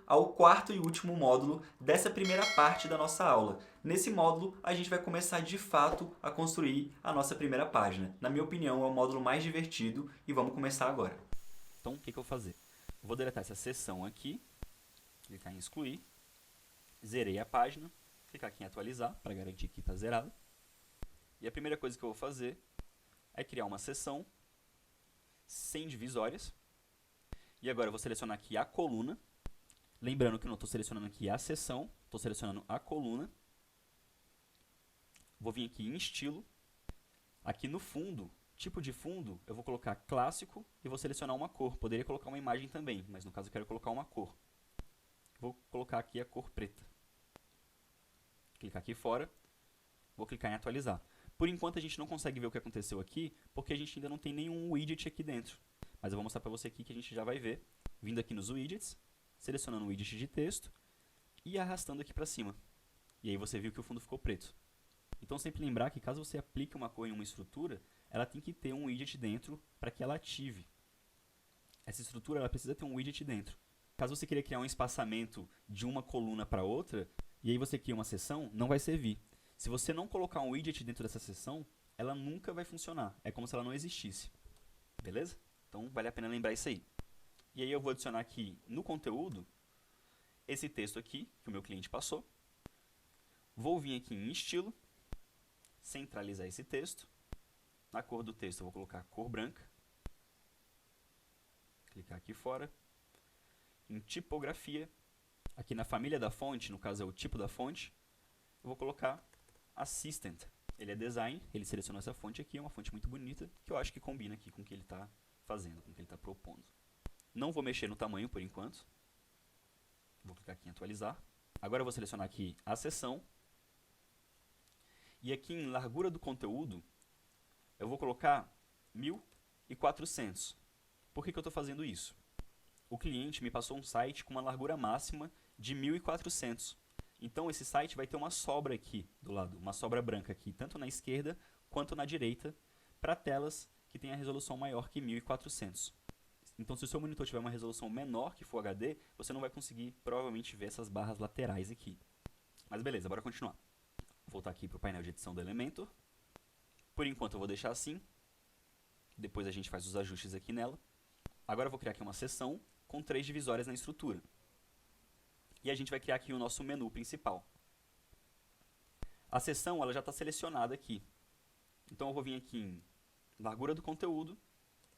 ao quarto e último módulo dessa primeira parte da nossa aula. Nesse módulo, a gente vai começar de fato a construir a nossa primeira página. Na minha opinião, é o módulo mais divertido e vamos começar agora. Então, o que eu vou fazer? Eu vou deletar essa seção aqui, clicar em excluir, zerei a página, clicar aqui em atualizar para garantir que está zerado. E a primeira coisa que eu vou fazer é criar uma seção sem divisórias. E agora eu vou selecionar aqui a coluna. Lembrando que eu não estou selecionando aqui a seção, estou selecionando a coluna. Vou vir aqui em estilo. Aqui no fundo, tipo de fundo, eu vou colocar clássico e vou selecionar uma cor. Poderia colocar uma imagem também, mas no caso eu quero colocar uma cor. Vou colocar aqui a cor preta. Clicar aqui fora. Vou clicar em atualizar. Por enquanto a gente não consegue ver o que aconteceu aqui, porque a gente ainda não tem nenhum widget aqui dentro. Mas eu vou mostrar para você aqui que a gente já vai ver. Vindo aqui nos widgets, selecionando o widget de texto e arrastando aqui para cima. E aí você viu que o fundo ficou preto. Então sempre lembrar que caso você aplique uma cor em uma estrutura, ela tem que ter um widget dentro para que ela ative. Essa estrutura ela precisa ter um widget dentro. Caso você queira criar um espaçamento de uma coluna para outra, e aí você cria uma seção, não vai servir. Se você não colocar um widget dentro dessa seção, ela nunca vai funcionar. É como se ela não existisse. Beleza? Então vale a pena lembrar isso aí. E aí eu vou adicionar aqui no conteúdo esse texto aqui que o meu cliente passou. Vou vir aqui em estilo, centralizar esse texto. Na cor do texto eu vou colocar cor branca. Clicar aqui fora. Em tipografia, aqui na família da fonte, no caso é o tipo da fonte, eu vou colocar Assistant. Ele é design, ele selecionou essa fonte aqui, é uma fonte muito bonita, que eu acho que combina aqui com o que ele está fazendo, com o que ele está propondo. Não vou mexer no tamanho por enquanto. Vou clicar aqui em atualizar. Agora eu vou selecionar aqui a seção. E aqui em largura do conteúdo, eu vou colocar 1400. Por que eu estou fazendo isso? O cliente me passou um site com uma largura máxima de 1400. Então esse site vai ter uma sobra aqui do lado, uma sobra branca aqui, tanto na esquerda quanto na direita, para telas que têm a resolução maior que 1400. Então se o seu monitor tiver uma resolução menor que Full HD, você não vai conseguir provavelmente ver essas barras laterais aqui. Mas beleza, bora continuar. Vou voltar aqui para o painel de edição do Elementor. Por enquanto eu vou deixar assim. Depois a gente faz os ajustes aqui nela. Agora eu vou criar aqui uma seção com 3 divisórias na estrutura. E a gente vai criar aqui o nosso menu principal. A seção ela já está selecionada aqui. Então eu vou vir aqui em largura do conteúdo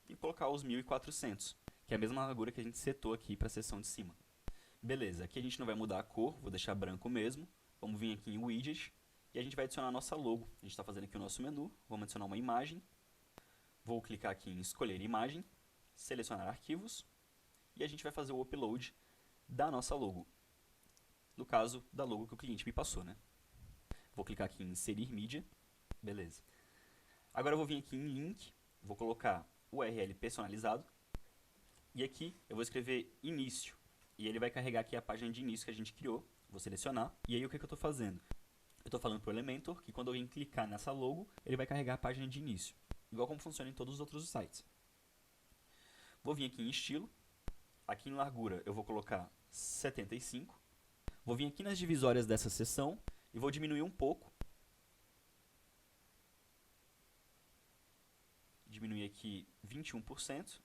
e colocar os 1400, que é a mesma largura que a gente setou aqui para a seção de cima. Beleza, aqui a gente não vai mudar a cor, vou deixar branco mesmo. Vamos vir aqui em widget e a gente vai adicionar a nossa logo. A gente está fazendo aqui o nosso menu, vamos adicionar uma imagem. Vou clicar aqui em escolher imagem, selecionar arquivos e a gente vai fazer o upload da nossa logo. No caso, da logo que o cliente me passou, né? Vou clicar aqui em inserir mídia. Beleza. Agora eu vou vir aqui em link, vou colocar URL personalizado. E aqui eu vou escrever início. E ele vai carregar aqui a página de início que a gente criou. Vou selecionar. E aí o que eu estou fazendo? Eu estou falando para o Elementor que quando alguém clicar nessa logo, ele vai carregar a página de início. Igual como funciona em todos os outros sites. Vou vir aqui em estilo. Aqui em largura eu vou colocar 75. Vou vir aqui nas divisórias dessa seção e vou diminuir um pouco. Diminuir aqui 21%.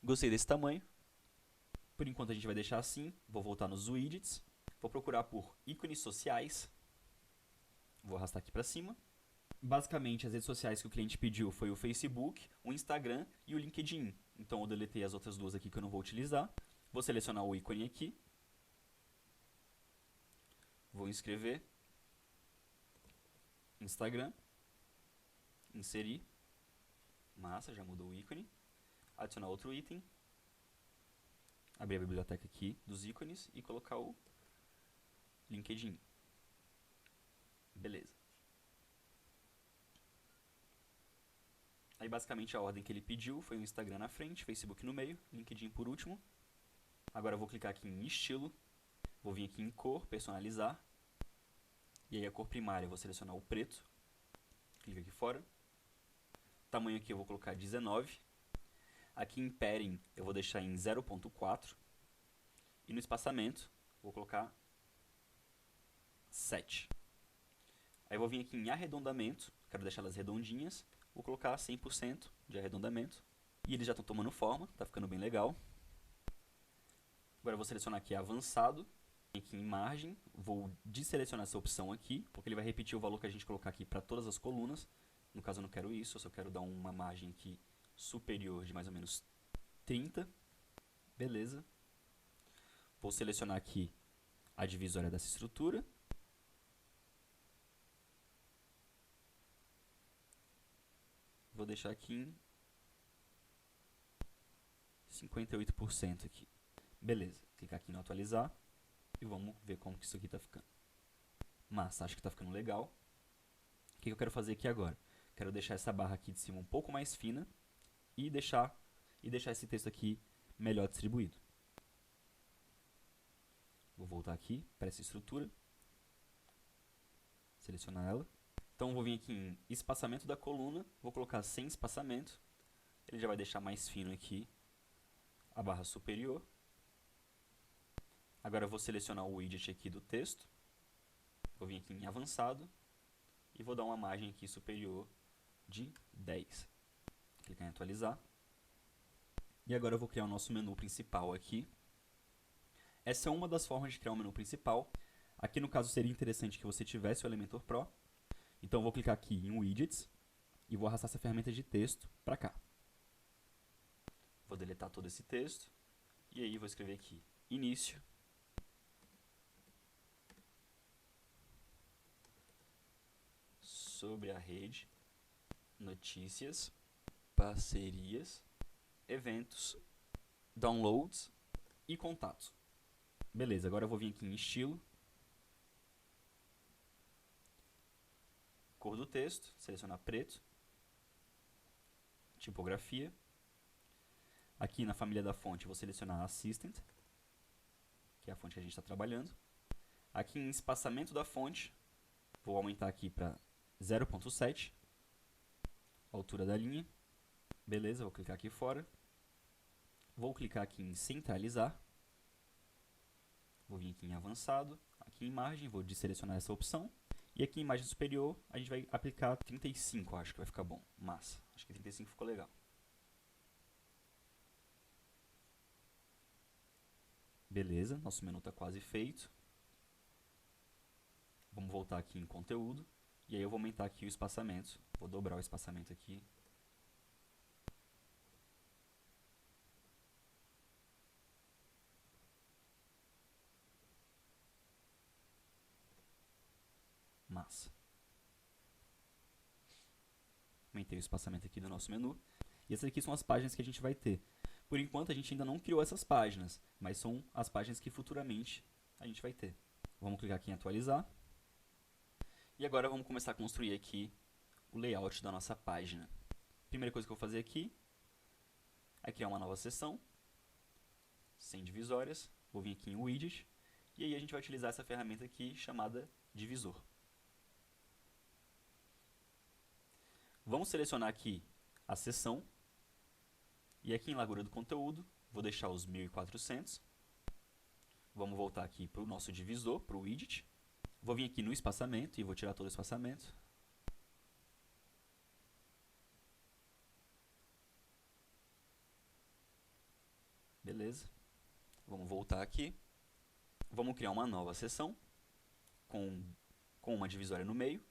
Gostei desse tamanho. Por enquanto a gente vai deixar assim. Vou voltar nos widgets. Vou procurar por ícones sociais. Vou arrastar aqui para cima. Basicamente as redes sociais que o cliente pediu foi o Facebook, o Instagram e o LinkedIn. Então eu deletei as outras duas aqui que eu não vou utilizar. Vou selecionar o ícone aqui. Vou inscrever, Instagram, inserir, massa, já mudou o ícone, adicionar outro item, abrir a biblioteca aqui dos ícones e colocar o LinkedIn. Beleza. Aí basicamente a ordem que ele pediu foi o Instagram na frente, Facebook no meio, LinkedIn por último. Agora eu vou clicar aqui em estilo, vou vir aqui em cor, personalizar. E aí a cor primária eu vou selecionar o preto. Clica aqui fora. Tamanho aqui eu vou colocar 19. Aqui em padding eu vou deixar em 0.4. E no espaçamento, vou colocar 7. Aí eu vou vir aqui em arredondamento, quero deixar elas redondinhas, vou colocar 100% de arredondamento. E eles já estão tomando forma, tá ficando bem legal. Agora eu vou selecionar aqui avançado, aqui em margem, vou desselecionar essa opção aqui, porque ele vai repetir o valor que a gente colocar aqui para todas as colunas. No caso eu não quero isso, eu só quero dar uma margem aqui superior de mais ou menos 30. Beleza. Vou selecionar aqui a divisória dessa estrutura. Vou deixar aqui em 58% aqui. Beleza, clicar aqui no atualizar e vamos ver como que isso aqui está ficando. Massa, acho que está ficando legal. O que eu quero fazer aqui agora? Quero deixar essa barra aqui de cima um pouco mais fina e deixar esse texto aqui melhor distribuído. Vou voltar aqui para essa estrutura, selecionar ela. Então vou vir aqui em espaçamento da coluna, vou colocar sem espaçamento, ele já vai deixar mais fino aqui a barra superior. Agora eu vou selecionar o widget aqui do texto, vou vir aqui em avançado e vou dar uma margem aqui superior de 10. Clicar em atualizar. E agora eu vou criar o nosso menu principal aqui. Essa é uma das formas de criar um menu principal. Aqui no caso seria interessante que você tivesse o Elementor Pro. Então eu vou clicar aqui em Widgets e vou arrastar essa ferramenta de texto para cá. Vou deletar todo esse texto e aí vou escrever aqui início. Sobre a rede, notícias, parcerias, eventos, downloads e contatos. Beleza, agora eu vou vir aqui em estilo, cor do texto, selecionar preto, tipografia. Aqui na família da fonte eu vou selecionar Assistant, que é a fonte que a gente está trabalhando. Aqui em espaçamento da fonte, vou aumentar aqui para 0.7, altura da linha. Beleza, vou clicar aqui fora. Vou clicar aqui em centralizar. Vou vir aqui em avançado, aqui em margem, vou desselecionar essa opção. E aqui em margem superior, a gente vai aplicar 35, acho que vai ficar bom. Massa, acho que 35 ficou legal. Beleza, nosso menu está quase feito. Vamos voltar aqui em conteúdo. E aí eu vou aumentar aqui o espaçamento. Vou dobrar o espaçamento aqui. Massa. Aumentei o espaçamento aqui do nosso menu. E essas aqui são as páginas que a gente vai ter. Por enquanto a gente ainda não criou essas páginas, mas são as páginas que futuramente a gente vai ter. Vamos clicar aqui em atualizar. E agora vamos começar a construir aqui o layout da nossa página. Primeira coisa que eu vou fazer aqui é criar uma nova seção, sem divisórias. Vou vir aqui em widget e aí a gente vai utilizar essa ferramenta aqui chamada divisor. Vamos selecionar aqui a seção e aqui em largura do conteúdo vou deixar os 1400. Vamos voltar aqui para o nosso divisor, para o widget. Vou vir aqui no espaçamento e vou tirar todo o espaçamento. Beleza. Vamos voltar aqui. Vamos criar uma nova seção com uma divisória no meio.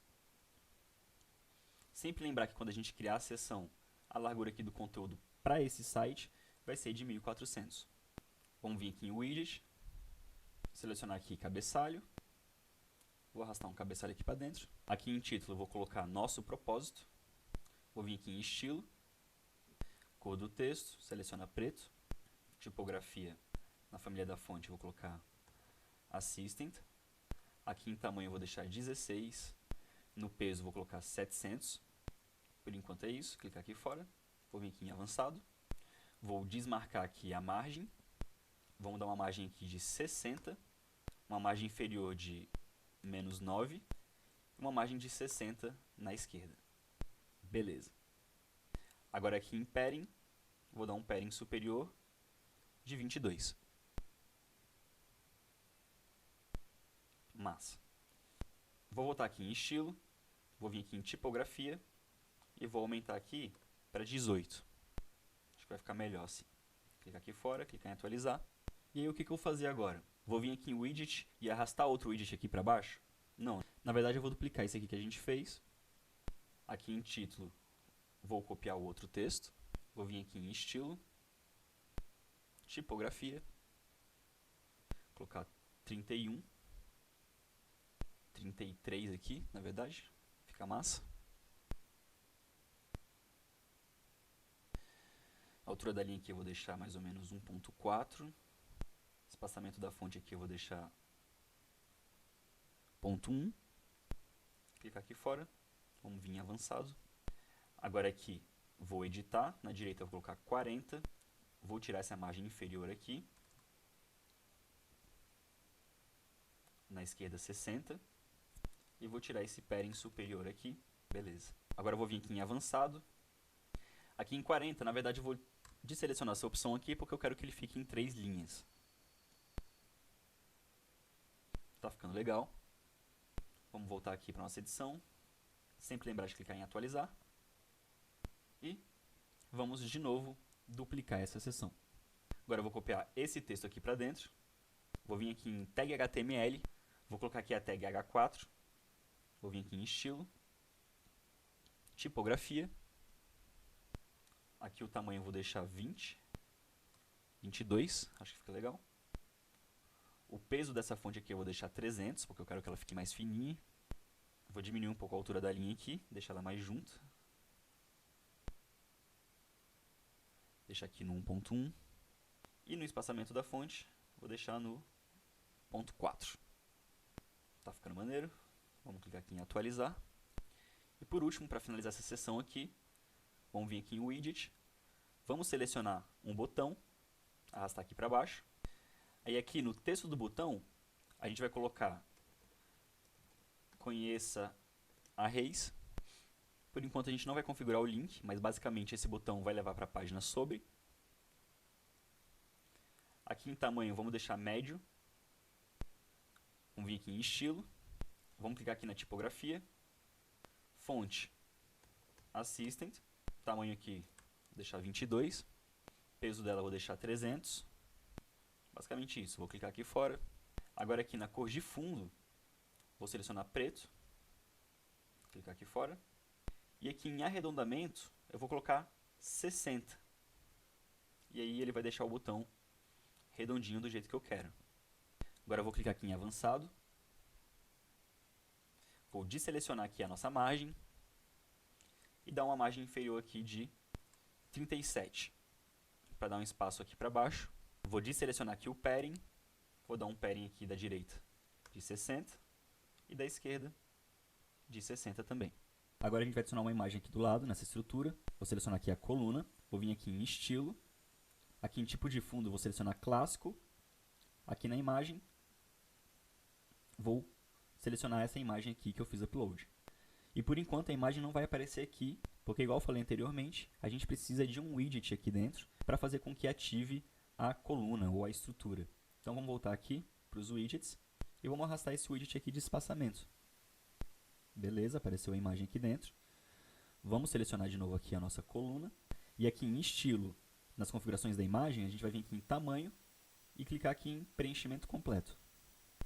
Sempre lembrar que quando a gente criar a seção, a largura aqui do conteúdo para esse site vai ser de 1400. Vamos vir aqui em widget, selecionar aqui cabeçalho. Vou arrastar um cabeçalho aqui para dentro. Aqui em título vou colocar nosso propósito. Vou vir aqui em estilo, cor do texto, seleciona preto. Tipografia, na família da fonte vou colocar Assistant. Aqui em tamanho eu vou deixar 16. No peso vou colocar 700. Por enquanto é isso, clicar aqui fora. Vou vir aqui em avançado. Vou desmarcar aqui a margem. Vamos dar uma margem aqui de 60. Uma margem inferior de menos 9. E uma margem de 60 na esquerda. Beleza. Agora aqui em padding, vou dar um padding superior de 22. Massa. Vou voltar aqui em estilo, vou vir aqui em tipografia e vou aumentar aqui para 18. Acho que vai ficar melhor assim. Clicar aqui fora, clicar em atualizar. E aí o que eu vou fazer agora? Vou vir aqui em widget e arrastar outro widget aqui para baixo? Não, na verdade eu vou duplicar esse aqui que a gente fez. Aqui em título, vou copiar o outro texto. Vou vir aqui em estilo, tipografia, colocar 31, 33 aqui, na verdade, fica massa. A altura da linha aqui eu vou deixar mais ou menos 1.4. Espaçamento da fonte aqui eu vou deixar 0.1. Clicar aqui fora, vamos vir em avançado. Agora aqui, vou editar, na direita eu vou colocar 40. Vou tirar essa margem inferior aqui. Na esquerda 60. E vou tirar esse padding superior aqui. Beleza. Agora eu vou vir aqui em avançado. Aqui em 40, na verdade eu vou desselecionar essa opção aqui porque eu quero que ele fique em 3 linhas. Tá ficando legal. Vamos voltar aqui para nossa edição. Sempre lembrar de clicar em atualizar. E vamos de novo duplicar essa seção. Agora eu vou copiar esse texto aqui para dentro. Vou vir aqui em tag HTML. Vou colocar aqui a tag H4. Vou vir aqui em estilo. Tipografia. Aqui o tamanho eu vou deixar 20. 22, acho que fica legal. O peso dessa fonte aqui eu vou deixar 300, porque eu quero que ela fique mais fininha. Vou diminuir um pouco a altura da linha aqui, deixar ela mais junto. Deixar aqui no 1.1. E no espaçamento da fonte, vou deixar no 0.4. Tá ficando maneiro. Vamos clicar aqui em atualizar. E por último, para finalizar essa seção aqui, vamos vir aqui em widget. Vamos selecionar um botão, arrastar aqui para baixo. Aí aqui no texto do botão, a gente vai colocar conheça arrays. Por enquanto a gente não vai configurar o link, mas basicamente esse botão vai levar para a página sobre. Aqui em tamanho vamos deixar médio. Vamos vir aqui em estilo. Vamos clicar aqui na tipografia. Fonte Assistant. Tamanho aqui vou deixar 22. Peso dela vou deixar 300. Basicamente isso. Vou clicar aqui fora. Agora aqui na cor de fundo, vou selecionar preto. Clicar aqui fora. E aqui em arredondamento, eu vou colocar 60. E aí ele vai deixar o botão redondinho do jeito que eu quero. Agora eu vou clicar aqui em avançado. Vou desselecionar aqui a nossa margem. E dar uma margem inferior aqui de 37. Para dar um espaço aqui para baixo. Vou desselecionar aqui o padding. Vou dar um padding aqui da direita de 60. E da esquerda de 60 também. Agora a gente vai adicionar uma imagem aqui do lado, nessa estrutura. Vou selecionar aqui a coluna. Vou vir aqui em estilo. Aqui em tipo de fundo, vou selecionar clássico. Aqui na imagem, vou selecionar essa imagem aqui que eu fiz upload. E por enquanto a imagem não vai aparecer aqui, porque igual eu falei anteriormente, a gente precisa de um widget aqui dentro para fazer com que ative a coluna ou a estrutura. Então vamos voltar aqui para os widgets e vamos arrastar esse widget aqui de espaçamento. Beleza, apareceu a imagem aqui dentro. Vamos selecionar de novo aqui a nossa coluna. E aqui em estilo, nas configurações da imagem, a gente vai vir aqui em tamanho e clicar aqui em preenchimento completo.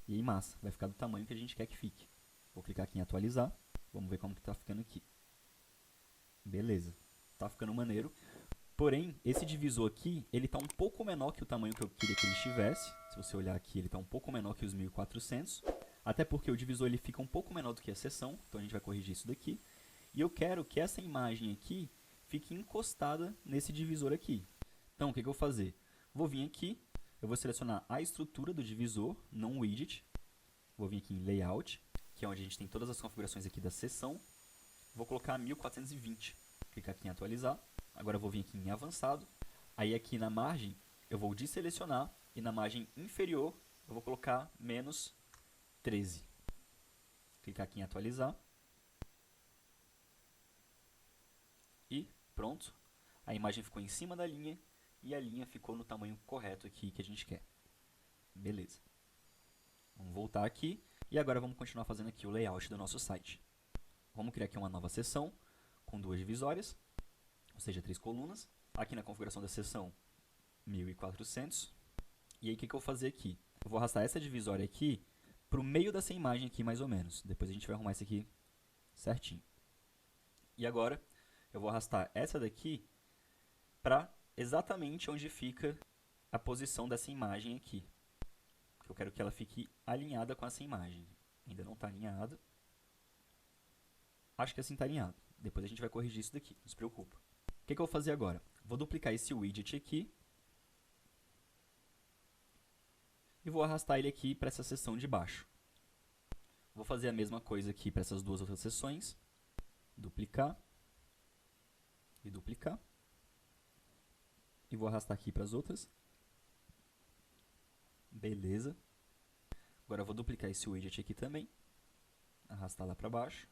E aí massa, vai ficar do tamanho que a gente quer que fique. Vou clicar aqui em atualizar. Vamos ver como que está ficando aqui. Beleza, está ficando maneiro. Porém, esse divisor aqui, ele está um pouco menor que o tamanho que eu queria que ele estivesse. Se você olhar aqui, ele está um pouco menor que os 1400. Até porque o divisor ele fica um pouco menor do que a seção. Então a gente vai corrigir isso daqui. E eu quero que essa imagem aqui fique encostada nesse divisor aqui. Então o que eu vou fazer? Vou vir aqui, eu vou selecionar a estrutura do divisor, não o widget. Vou vir aqui em Layout, que é onde a gente tem todas as configurações aqui da seção. Vou colocar 1420. Clicar aqui em atualizar. Agora eu vou vir aqui em avançado. Aí aqui na margem eu vou desselecionar e na margem inferior eu vou colocar menos 13. Clicar aqui em atualizar. E pronto. A imagem ficou em cima da linha e a linha ficou no tamanho correto aqui que a gente quer. Beleza. Vamos voltar aqui E agora vamos continuar fazendo aqui o layout do nosso site. Vamos criar aqui uma nova seção com 2 divisórias, ou seja, 3 colunas. Aqui na configuração da seção, 1400. E aí o que eu vou fazer aqui? Eu vou arrastar essa divisória aqui para o meio dessa imagem aqui, mais ou menos. Depois a gente vai arrumar isso aqui certinho. E agora eu vou arrastar essa daqui para exatamente onde fica a posição dessa imagem aqui. Eu quero que ela fique alinhada com essa imagem. Ainda não está alinhado. Acho que assim está alinhado. Depois a gente vai corrigir isso daqui, não se preocupa. O que eu vou fazer agora? Vou duplicar esse widget aqui. E vou arrastar ele aqui para essa seção de baixo. Vou fazer a mesma coisa aqui para essas duas outras seções. Duplicar. E duplicar. E vou arrastar aqui para as outras. Beleza. Agora eu vou duplicar esse widget aqui também. Arrastar lá para baixo.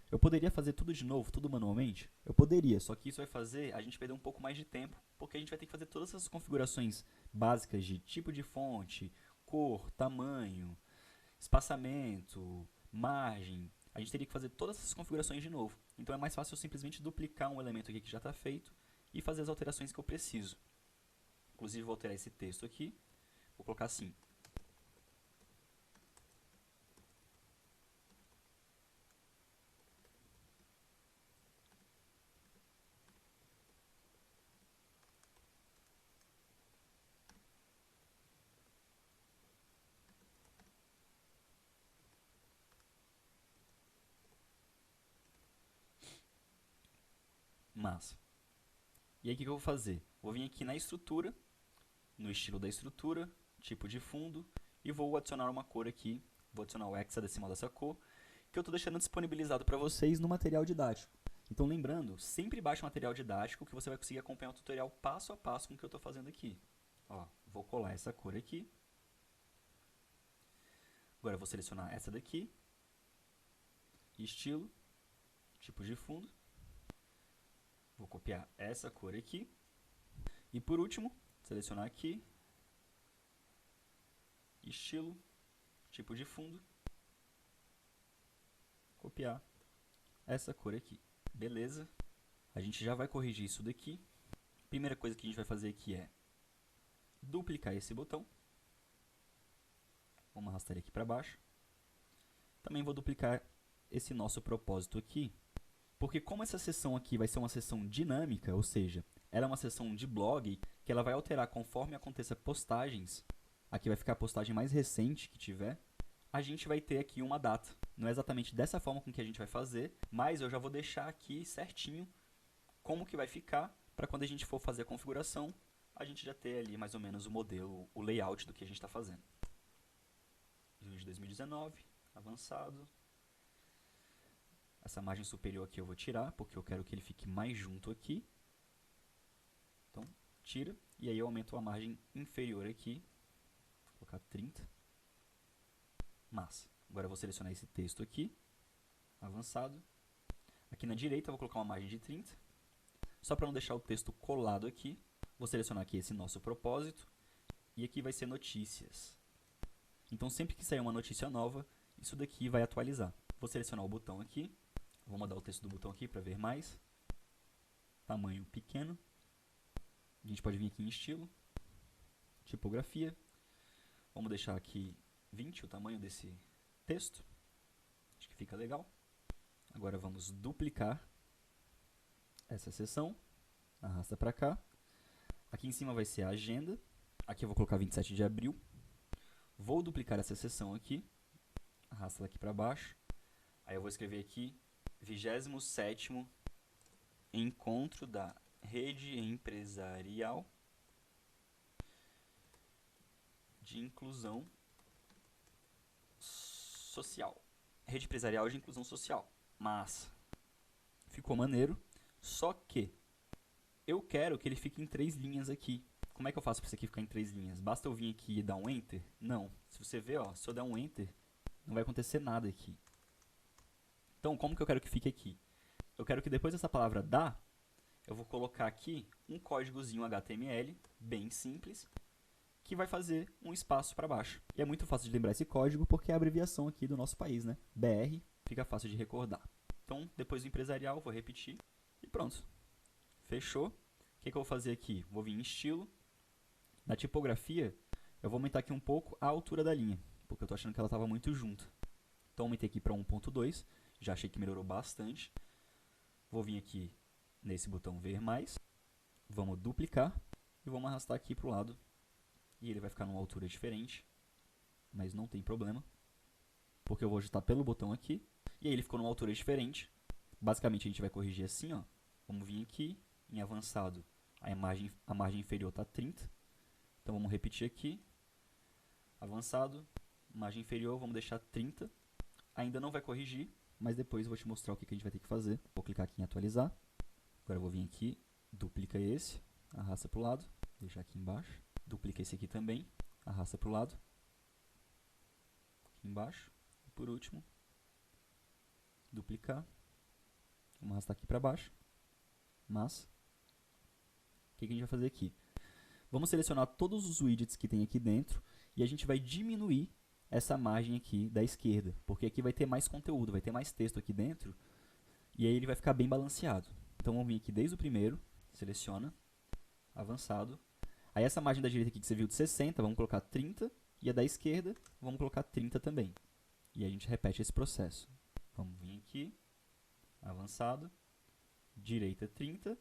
Eu poderia fazer tudo de novo, tudo manualmente? Eu poderia, só que isso vai fazer a gente perder um pouco mais de tempo, porque a gente vai ter que fazer todas essas configurações básicas de tipo de fonte, cor, tamanho, espaçamento, margem. A gente teria que fazer todas essas configurações de novo. Então é mais fácil eu simplesmente duplicar um elemento aqui que já está feito e fazer as alterações que eu preciso. Inclusive vou alterar esse texto aqui, vou colocar assim. Massa. E aí o que eu vou fazer? Vou vir aqui na estrutura, no estilo da estrutura, tipo de fundo, e vou adicionar uma cor aqui, vou adicionar o hexadecimal dessa cor, que eu estou deixando disponibilizado para vocês no material didático. Então lembrando, sempre baixe o material didático que você vai conseguir acompanhar o tutorial passo a passo com o que eu estou fazendo aqui. Ó, vou colar essa cor aqui. Agora eu vou selecionar essa daqui, estilo, tipo de fundo. Vou copiar essa cor aqui. E por último, selecionar aqui, estilo, tipo de fundo, copiar essa cor aqui. Beleza? A gente já vai corrigir isso daqui. Primeira coisa que a gente vai fazer aqui é duplicar esse botão. Vamos arrastar ele aqui para baixo. Também vou duplicar esse nosso propósito aqui. Porque como essa seção aqui vai ser uma seção dinâmica, ou seja, ela é uma seção de blog que ela vai alterar conforme aconteça postagens, aqui vai ficar a postagem mais recente que tiver, a gente vai ter aqui uma data. Não é exatamente dessa forma com que a gente vai fazer, mas eu já vou deixar aqui certinho como que vai ficar, para quando a gente for fazer a configuração, a gente já ter ali mais ou menos o modelo, o layout do que a gente está fazendo. Junho de 2019, avançado. Essa margem superior aqui eu vou tirar, porque eu quero que ele fique mais junto aqui. Então, tira. E aí eu aumento a margem inferior aqui. Vou colocar 30. Massa. Agora eu vou selecionar esse texto aqui. Avançado. Aqui na direita eu vou colocar uma margem de 30. Só para não deixar o texto colado aqui, vou selecionar aqui esse nosso propósito. E aqui vai ser notícias. Então, sempre que sair uma notícia nova, isso daqui vai atualizar. Vou selecionar o botão aqui. Vou mudar o texto do botão aqui para ver mais. Tamanho pequeno. A gente pode vir aqui em estilo. Tipografia. Vamos deixar aqui 20 o tamanho desse texto. Acho que fica legal. Agora vamos duplicar essa seção. Arrasta para cá. Aqui em cima vai ser a agenda. Aqui eu vou colocar 27 de abril. Vou duplicar essa seção aqui. Arrasta ela aqui para baixo. Aí eu vou escrever aqui 27º encontro da Rede Empresarial de Inclusão Social. Rede Empresarial de Inclusão Social. Massa. Ficou maneiro. Só que eu quero que ele fique em 3 linhas aqui. Como é que eu faço para isso aqui ficar em 3 linhas? Basta eu vir aqui e dar um Enter? Não. Se você ver, ó, se eu der um Enter, não vai acontecer nada aqui. Então, como que eu quero que fique aqui? Eu quero que depois dessa palavra da, eu vou colocar aqui um códigozinho HTML, bem simples, que vai fazer um espaço para baixo. E é muito fácil de lembrar esse código porque é a abreviação aqui do nosso país, né? BR, fica fácil de recordar. Então, depois do empresarial, vou repetir e pronto. Fechou. O que eu vou fazer aqui? Vou vir em estilo. Na tipografia, eu vou aumentar aqui um pouco a altura da linha, porque eu estou achando que ela estava muito junta. Então, aumentei aqui para 1.2, já achei que melhorou bastante. Vou vir aqui nesse botão ver mais, vamos duplicar e vamos arrastar aqui para o lado. E ele vai ficar numa altura diferente, mas não tem problema, porque eu vou ajustar pelo botão aqui. E aí ele ficou numa altura diferente. Basicamente a gente vai corrigir assim, ó. Vamos vir aqui em avançado, a margem inferior está 30. Então vamos repetir aqui. Avançado, margem inferior, vamos deixar 30. Ainda não vai corrigir, mas depois eu vou te mostrar o que a gente vai ter que fazer. Vou clicar aqui em atualizar. Agora eu vou vir aqui, duplica esse, arrasta para o lado, deixar aqui embaixo. Duplica esse aqui também, arrasta para o lado. Aqui embaixo. E por último, duplicar. Vamos arrastar aqui para baixo. Mas, o que a gente vai fazer aqui? Vamos selecionar todos os widgets que tem aqui dentro e a gente vai diminuir essa margem aqui da esquerda, porque aqui vai ter mais conteúdo, vai ter mais texto aqui dentro e aí ele vai ficar bem balanceado. Então vamos vir aqui desde o primeiro, seleciona, avançado. Aí essa margem da direita aqui que você viu de 60, vamos colocar 30 e a da esquerda vamos colocar 30 também. E a gente repete esse processo. Vamos vir aqui, avançado, direita 30,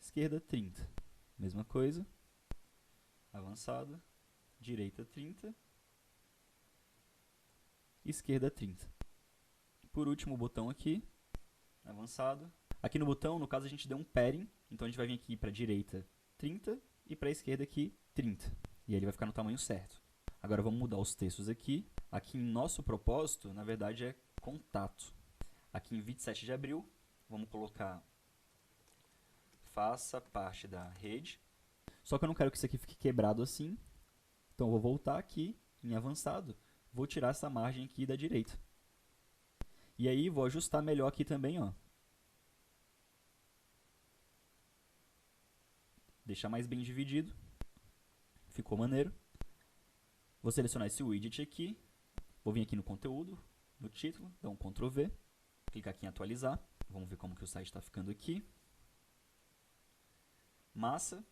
esquerda 30. Mesma coisa, avançado, direita 30, esquerda 30. Por último, o botão aqui, avançado. Aqui no botão, no caso, a gente deu um padding, então a gente vai vir aqui para a direita 30 e para a esquerda aqui 30. E aí ele vai ficar no tamanho certo. Agora vamos mudar os textos aqui. Aqui em nosso propósito, na verdade, é contato. Aqui em 27 de abril, vamos colocar faça parte da rede. Só que eu não quero que isso aqui fique quebrado assim. Então eu vou voltar aqui em avançado. Vou tirar essa margem aqui da direita. E aí vou ajustar melhor aqui também, ó. Deixar mais bem dividido. Ficou maneiro. Vou selecionar esse widget aqui. Vou vir aqui no conteúdo, no título, dar um Ctrl V. Clicar aqui em atualizar. Vamos ver como que o site está ficando aqui. Massa.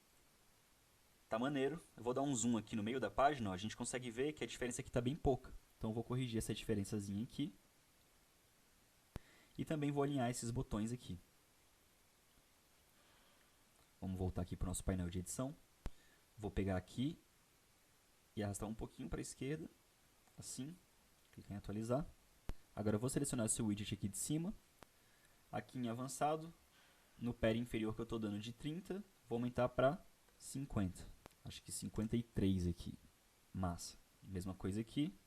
Tá maneiro. Eu vou dar um zoom aqui no meio da página, ó, a gente consegue ver que a diferença aqui está bem pouca. Então eu vou corrigir essa diferençazinha aqui. E também vou alinhar esses botões aqui. Vamos voltar aqui para o nosso painel de edição. Vou pegar aqui e arrastar um pouquinho para a esquerda, assim. Clicar em atualizar. Agora eu vou selecionar esse widget aqui de cima. Aqui em avançado, no padding inferior que eu estou dando de 30, vou aumentar para 50. Acho que 53 aqui. Massa. Mesma coisa aqui.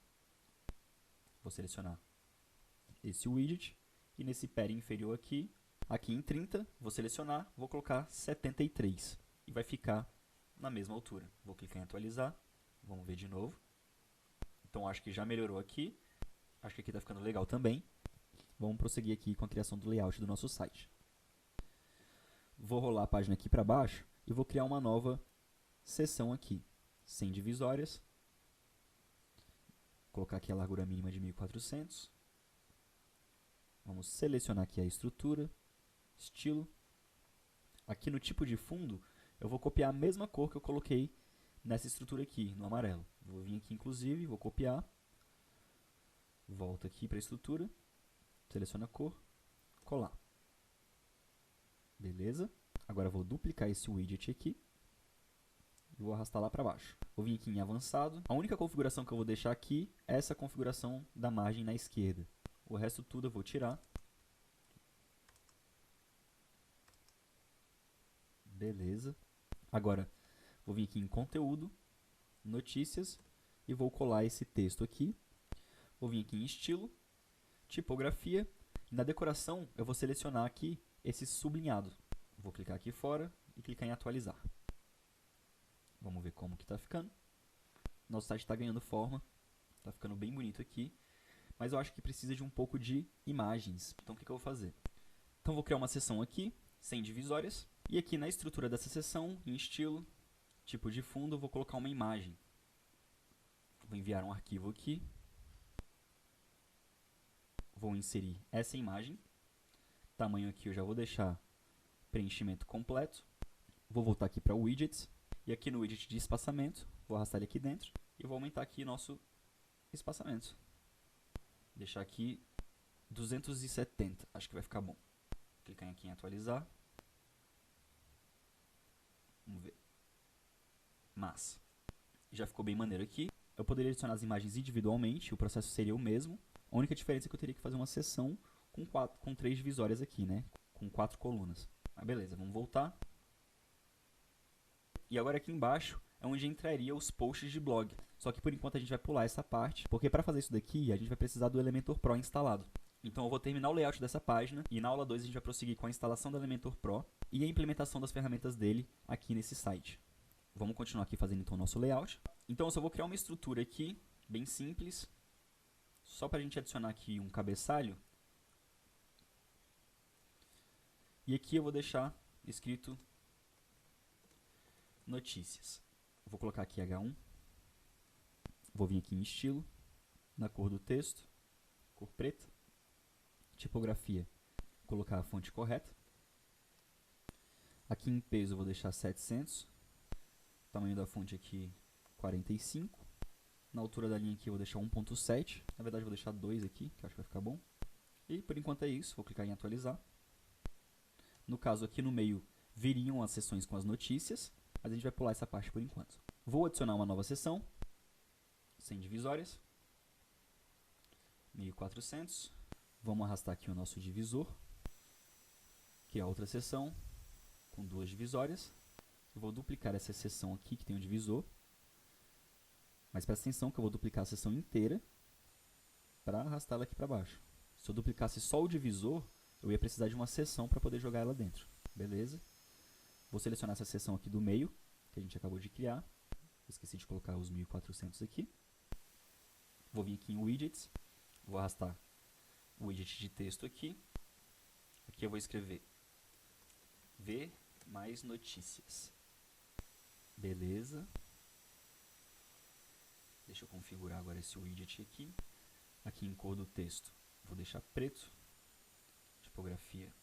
Vou selecionar esse widget. E nesse padding inferior aqui, aqui em 30, vou selecionar, vou colocar 73. E vai ficar na mesma altura. Vou clicar em atualizar. Vamos ver de novo. Então acho que já melhorou aqui. Acho que aqui está ficando legal também. Vamos prosseguir aqui com a criação do layout do nosso site. Vou rolar a página aqui para baixo e vou criar uma nova seção aqui, sem divisórias. Vou colocar aqui a largura mínima de 1400. Vamos selecionar aqui a estrutura, estilo. Aqui no tipo de fundo, eu vou copiar a mesma cor que eu coloquei nessa estrutura aqui, no amarelo. Vou vir aqui, inclusive, vou copiar. Volto aqui para a estrutura, seleciona a cor, colar. Beleza? Agora vou duplicar esse widget aqui e vou arrastar lá para baixo. Vou vir aqui em avançado. A única configuração que eu vou deixar aqui é essa configuração da margem na esquerda. O resto tudo eu vou tirar. Beleza. Agora, vou vir aqui em conteúdo, notícias, e vou colar esse texto aqui. Vou vir aqui em estilo, tipografia, e na decoração eu vou selecionar aqui esse sublinhado. Vou clicar aqui fora e clicar em atualizar. Vamos ver como que está ficando. Nosso site está ganhando forma, está ficando bem bonito aqui, mas eu acho que precisa de um pouco de imagens. Então o que eu vou fazer? Vou criar uma seção aqui, sem divisórias, e aqui na estrutura dessa seção, em estilo, Tipo de fundo, eu vou colocar uma imagem. Vou enviar um arquivo aqui. Vou inserir essa imagem. Tamanho aqui eu já vou deixar preenchimento completo. Vou voltar aqui para o widgets. E aqui no widget de espaçamento, vou arrastar ele aqui dentro. E vou aumentar aqui nosso espaçamento. Deixar aqui 270, acho que vai ficar bom. Clicar aqui em atualizar. Vamos ver. Massa. Já ficou bem maneiro aqui. Eu poderia adicionar as imagens individualmente, o processo seria o mesmo. A única diferença é que eu teria que fazer uma seção com 3 divisórias aqui, né? Com 4 colunas. Mas beleza, vamos voltar. E agora aqui embaixo é onde entraria os posts de blog. Só que por enquanto a gente vai pular essa parte, porque para fazer isso daqui a gente vai precisar do Elementor Pro instalado. Então eu vou terminar o layout dessa página e na aula 2 a gente vai prosseguir com a instalação do Elementor Pro e a implementação das ferramentas dele aqui nesse site. Vamos continuar aqui fazendo então o nosso layout. Então eu só vou criar uma estrutura aqui, bem simples, só para a gente adicionar aqui um cabeçalho. E aqui eu vou deixar escrito notícias. Vou colocar aqui H1. Vou vir aqui em estilo, na cor do texto, cor preta. Tipografia, colocar a fonte correta. Aqui em peso eu vou deixar 700. Tamanho da fonte aqui 45. Na altura da linha aqui eu vou deixar 1.7. Na verdade eu vou deixar 2 aqui, que eu acho que vai ficar bom. E por enquanto é isso, vou clicar em atualizar. No caso aqui no meio viriam as seções com as notícias, mas a gente vai pular essa parte por enquanto. Vou adicionar uma nova seção, sem divisórias, 1400. Vamos arrastar aqui o nosso divisor, criar outra seção com 2 divisórias. Eu vou duplicar essa seção aqui que tem um divisor, mas presta atenção que eu vou duplicar a seção inteira para arrastá-la aqui para baixo. Se eu duplicasse só o divisor, eu ia precisar de uma seção para poder jogar ela dentro. Beleza? Vou selecionar essa seção aqui do meio, que a gente acabou de criar. Esqueci de colocar os 1400 aqui. Vou vir aqui em widgets, vou arrastar o widget de texto aqui. Aqui eu vou escrever ver mais notícias. Beleza. Deixa eu configurar agora esse widget aqui. Aqui em cor do texto, vou deixar preto. Tipografia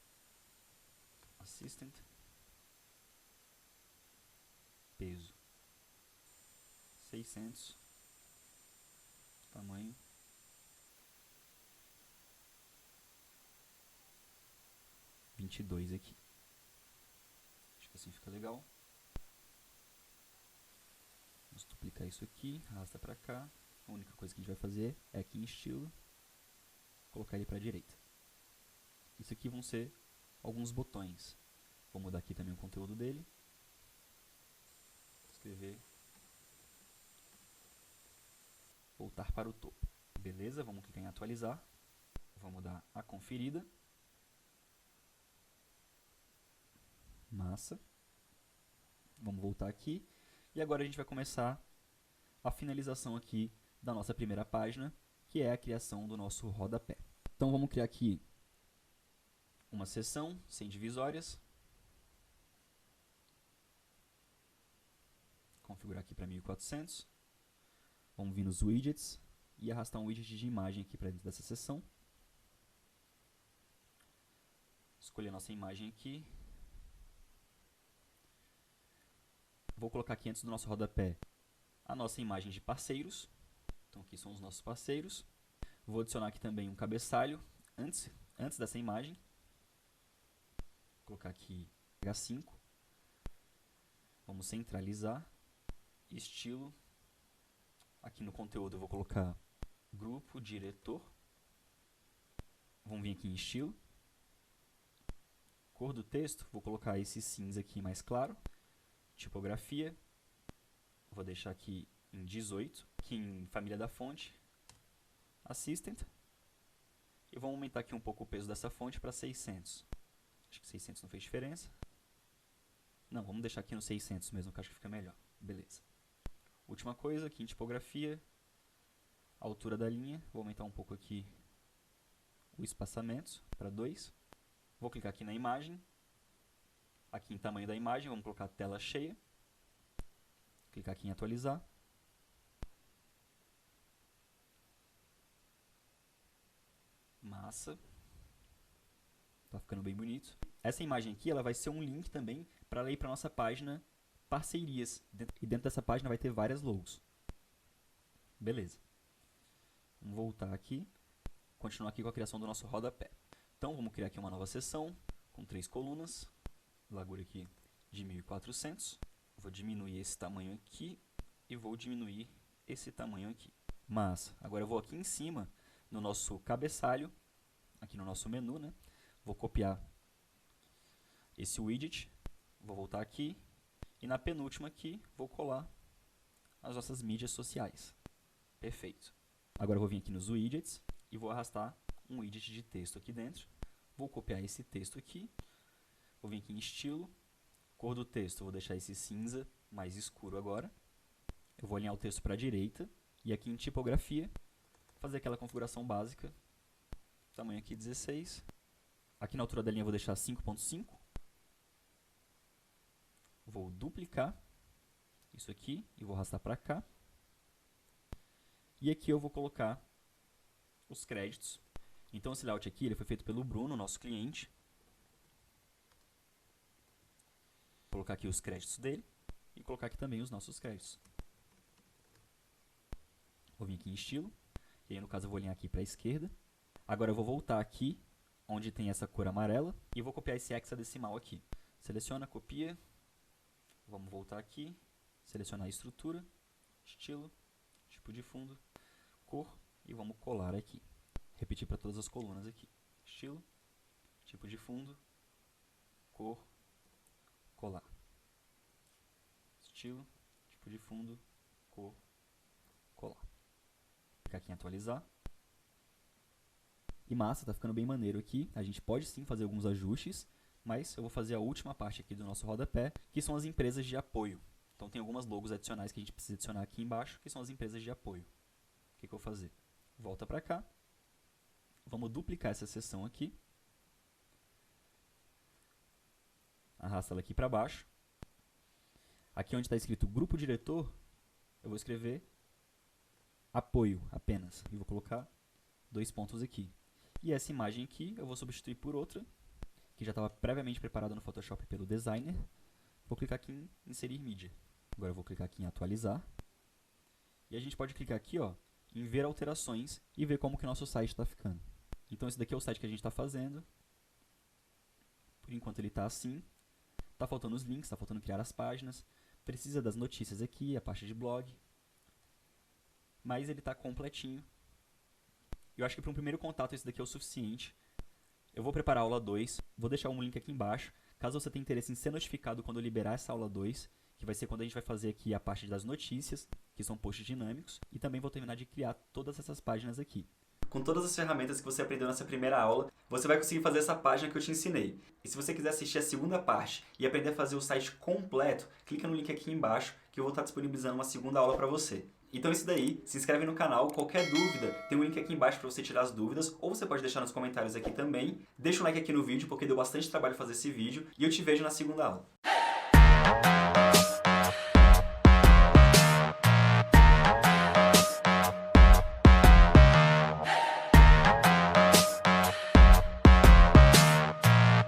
Assistant. Peso 600. Tamanho 22 aqui. Acho que assim fica legal. Vamos duplicar isso aqui, arrasta para cá. A única coisa que a gente vai fazer é aqui em estilo, colocar ele para a direita. Isso aqui vão ser alguns botões. Vou mudar aqui também o conteúdo dele. Escrever voltar para o topo. Beleza, vamos clicar em atualizar. Vamos dar a conferida. Massa. Vamos voltar aqui. E agora a gente vai começar a finalização aqui da nossa primeira página, que é a criação do nosso rodapé. Então vamos criar aqui uma seção sem divisórias. Configurar aqui para 1400. Vamos vir nos widgets e arrastar um widget de imagem aqui para dentro dessa seção. Escolher a nossa imagem aqui. Vou colocar aqui antes do nosso rodapé a nossa imagem de parceiros. Então aqui são os nossos parceiros. Vou adicionar aqui também um cabeçalho antes dessa imagem. Vou colocar aqui H5. Vamos centralizar. Estilo. Aqui no conteúdo eu vou colocar grupo, diretor. Vamos vir aqui em estilo. Cor do texto, vou colocar esse cinza aqui mais claro. Tipografia, vou deixar aqui em 18. Aqui em família da fonte, Assistant. E vamos aumentar aqui um pouco o peso dessa fonte para 600. Acho que 600 não fez diferença. Não, vamos deixar aqui no 600 mesmo, que acho que fica melhor. Beleza. Última coisa, aqui em tipografia, altura da linha, vou aumentar um pouco aqui o espaçamento para 2. Vou clicar aqui na imagem, aqui em tamanho da imagem, vamos colocar tela cheia. clicar aqui em atualizar. Massa. Tá ficando bem bonito. Essa imagem aqui, ela vai ser um link também para ela ir para nossa página parcerias. E dentro dessa página vai ter várias logos. Beleza. Vamos voltar aqui. Continuar aqui com a criação do nosso rodapé. Então, vamos criar aqui uma nova seção com 3 colunas. Largura aqui de 1400. Vou diminuir esse tamanho aqui e vou diminuir esse tamanho aqui. Mas, agora eu vou aqui em cima, no nosso cabeçalho, aqui no nosso menu, né? Vou copiar esse widget, vou voltar aqui e na penúltima aqui vou colar as nossas mídias sociais. Perfeito. Agora eu vou vir aqui nos widgets e vou arrastar um widget de texto aqui dentro. Vou copiar esse texto aqui, vou vir aqui em estilo, cor do texto, vou deixar esse cinza mais escuro agora. Eu vou alinhar o texto para a direita e aqui em tipografia, fazer aquela configuração básica, tamanho aqui 16. Aqui na altura da linha eu vou deixar 5.5. Vou duplicar isso aqui e vou arrastar para cá. E aqui eu vou colocar os créditos. Então esse layout aqui ele foi feito pelo Bruno, nosso cliente. Vou colocar aqui os créditos dele e colocar aqui também os nossos créditos. Vou vir aqui em estilo. E aí no caso eu vou alinhar aqui para a esquerda. Agora eu vou voltar aqui onde tem essa cor amarela e vou copiar esse hexadecimal aqui. Seleciona, copia. Vamos voltar aqui, selecionar a estrutura, estilo, tipo de fundo, cor e vamos colar aqui. Repetir para todas as colunas aqui. Estilo, tipo de fundo, cor, colar. Estilo, tipo de fundo, cor, colar. Clicar aqui em atualizar. E massa, tá ficando bem maneiro aqui. A gente pode sim fazer alguns ajustes, mas eu vou fazer a última parte aqui do nosso rodapé, que são as empresas de apoio. Então tem algumas logos adicionais que a gente precisa adicionar aqui embaixo, que são as empresas de apoio. O que eu vou fazer? Volta para cá. Vamos duplicar essa seção aqui. Arrasta ela aqui para baixo. Aqui onde está escrito grupo diretor, eu vou escrever apoio apenas. E vou colocar 2 pontos aqui. E essa imagem aqui eu vou substituir por outra, que já estava previamente preparada no Photoshop pelo designer. Vou clicar aqui em inserir mídia. Agora eu vou clicar aqui em atualizar. E a gente pode clicar aqui, ó, em ver alterações e ver como que nosso site está ficando. Então esse daqui é o site que a gente está fazendo. Por enquanto ele está assim. Está faltando os links, está faltando criar as páginas. Precisa das notícias aqui, a parte de blog. Mas ele está completinho. Eu acho que para um primeiro contato esse daqui é o suficiente. Eu vou preparar a aula 2, vou deixar um link aqui embaixo, caso você tenha interesse em ser notificado quando eu liberar essa aula 2, que vai ser quando a gente vai fazer aqui a parte das notícias, que são posts dinâmicos, e também vou terminar de criar todas essas páginas aqui. Com todas as ferramentas que você aprendeu nessa primeira aula, você vai conseguir fazer essa página que eu te ensinei. E se você quiser assistir a segunda parte e aprender a fazer o site completo, clica no link aqui embaixo, que eu vou estar disponibilizando uma segunda aula para você. Então é isso daí, se inscreve no canal, qualquer dúvida, tem um link aqui embaixo para você tirar as dúvidas, ou você pode deixar nos comentários aqui também. Deixa um like aqui no vídeo, porque deu bastante trabalho fazer esse vídeo, e eu te vejo na segunda aula.